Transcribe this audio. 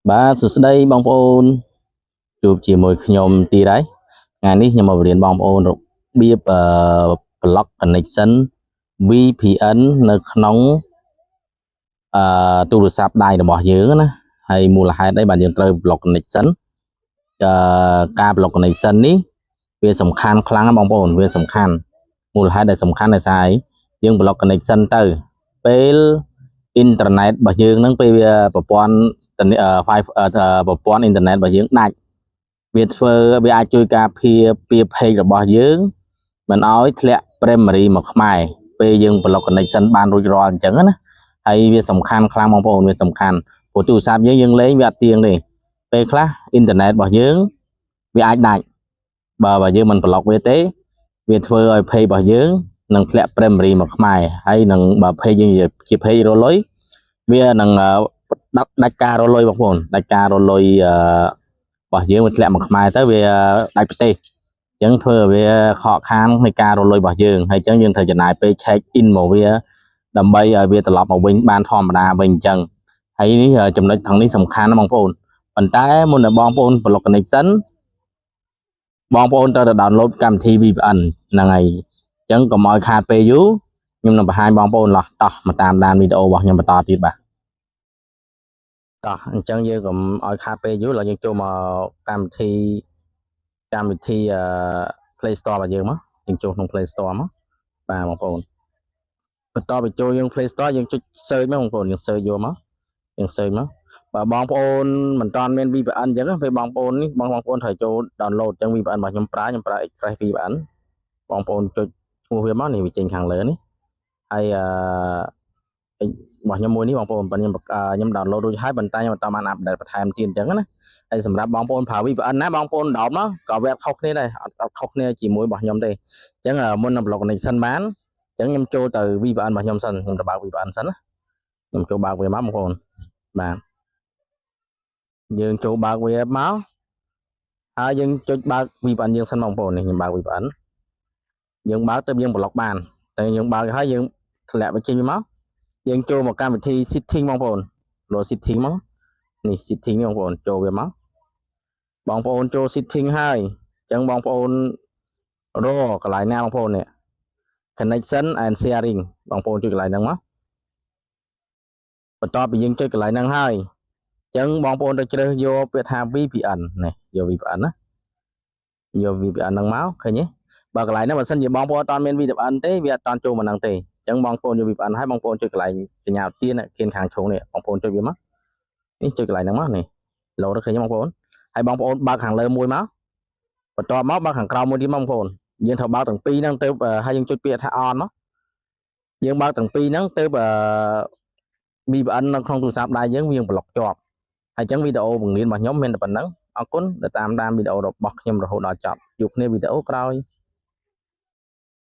បាទសួស្តីបងប្អូនជួបជាមួយខ្ញុំទីដែរថ្ងៃនេះខ្ញុំមកបរៀនបងប្អូនរបៀបblock connection VPN នៅក្នុងទូរស័ព្ទដៃរបស់យើងណាហើយមូលហេតុអីបានយើងត្រូវ block connection ការ block connection នេះវាសំខាន់ខ្លាំងណាស់បងប្អូនវាសំខាន់មូលហេតុដែលសំខាន់ដោយសារអីយើង block connection ទៅពេលអ៊ីនធឺណិតរបស់យើងហ្នឹងពេលវាប្រព័ន្ធប្រព័ន្ធអ៊ីនធឺណិតរបស់យើងដាច់វាអាចជួយការពារ page របស់យើងមិនឲ្យធ្លាក់ memory មកខ្មែរពេលយើង block connection បានរួចរាល់អញ្ចឹងណាហើយវាសំខាន់ខ្លាំងបងប្អូនវាសំខាន់ព្រោះទូរស័ព្ទយើងលេងវាអត់ទៀងទេពេលខ្លះអ៊ីនធឺណិតរបស់យើងវាអាចដាច់បើយើងមិន block វាទេវាធ្វើឲ្យ page របស់យើងនឹងធ្លាក់ memory មកខ្មែរហើយនឹងបើ page យើងជា page រលុយវានឹងដាច់ការរលុយបងប្អូនដាច់ការរលុយរបស់យើងវាធ្លាក់មកខ្មែរទៅវាដាច់ប្រទេសអញ្ចឹងធ្វើឲ្យវាខកខាននៃការរលុយរបស់យើងហើយអញ្ចឹងយើងត្រូវចំណាយពេល check in មកវាដើម្បីឲ្យវាត្រឡប់មកវិញបានធម្មតាវិញអញ្ចឹងហើយនេះចំណុចទាំងនេះសំខាន់ណាស់បងប្អូនប៉ុន្តែមុននឹងបងប្អូន block connection បងប្អូនត្រូវតែ download កម្មវិធី VPN ហ្នឹងហើយអញ្ចឹងកុំឲ្យខាតពេលយូរខ្ញុំនឹងបង្ហាញបងប្អូនឡោះតោះមកតាមដានវីដេអូរបស់ខ្ញុំបន្តទៀតបាទតោះអញ្ចឹងយើងកុំឲ្យខាតពេលយូរឡើយយើងចូលមកកម្មវិធី Play Store របស់យើងមកយើងចូលក្នុង Play Store មកបាទបងប្អូនបន្ទាប់ពីចូលយើង Play Store យើងចុច search មកបងប្អូនយើង search យកមកយើង search មកបើបងប្អូនមិនតាន់មាន VPN អញ្ចឹងពេលបងប្អូននេះបងប្អូនត្រូវចូល download អញ្ចឹង VPN របស់ខ្ញុំប្រើ Express VPN បងប្អូនចុចឈ្មោះវាមកនេះវាចេញខាងលើនេះហើយរបស់ខ្ញុំមួយនេះបងប្អូនខ្ញុំ download រួចហើយប៉ុន្តែខ្ញុំអត់បាន update បន្ថែមទៀតអញ្ចឹងណាហើយសម្រាប់បងប្អូនប្រើ VPN ណាបងប្អូនដោតមកក៏វាអត់ខុសគ្នាដែរអត់ខុសគ្នាជាមួយរបស់ខ្ញុំទេអញ្ចឹងមុននឹង block connection បានអញ្ចឹងខ្ញុំចូលទៅ VPN របស់ខ្ញុំសិនខ្ញុំទៅបើក VPN សិនណាខ្ញុំចូលបើកវាមកបងប្អូនបាទយើងចូលបើកវាមកហើយយើងចុចបើក VPN យើងសិនបងប្អូននេះខ្ញុំបើក VPN យើងបើកទៅយើង block បានតែយើងបើកហើយយើងធ្លាក់វាចេញមកយើងចូលមកកម្មវិធី setting បងប្អូនលោ setting មកនេះ setting បងប្អូនចូលវាមកបងប្អូនចូល setting ហើយអញ្ចឹងបងប្អូនរកកន្លែងណាបងប្អូននេះ connection and sharing បងប្អូនចុចកន្លែងហ្នឹងមកបន្ទាប់ពីយើងចុចកន្លែងហ្នឹងហើយអញ្ចឹងបងប្អូនទៅជ្រើសយកពាក្យថា VPN នេះយក VPN ណាយក VPN ហ្នឹងមកឃើញទេបើកន្លែងហ្នឹងបើសិនជាបងប្អូនអត់មាន VPN ទេវាអត់តាន់ចូលមកហ្នឹងទេអញ្ចឹងបងប្អូនយក VPN ហើយបងប្អូនចុចកន្លែងសញ្ញាទៀនគៀនខាងជ្រុងនេះបងប្អូនចុចវាមកនេះចុចកន្លែងហ្នឹងមកនេះលោតឃើញទេបងប្អូនហើយបងប្អូនបើកខាងលើមួយមកបន្ទាប់មកបើកខាងក្រោមមួយទៀតបងប្អូនយើងត្រូវបើកទាំងពីរហ្នឹងទៅហើយយើងចុចពាក្យថា on មកយើងបើកទាំងពីរហ្នឹងទៅVPN នៅក្នុងទូរស័ព្ទដៃយើងវាប្លុកជាប់ហើយអញ្ចឹងវីដេអូបង្រៀនរបស់ខ្ញុំមានតែប៉ុណ្្នឹងអរគុណដែលតាមដានវីដេអូរបស់ខ្ញុំរហូតដល់ចប់ជួបគ្នាវីដេអូក្រោយ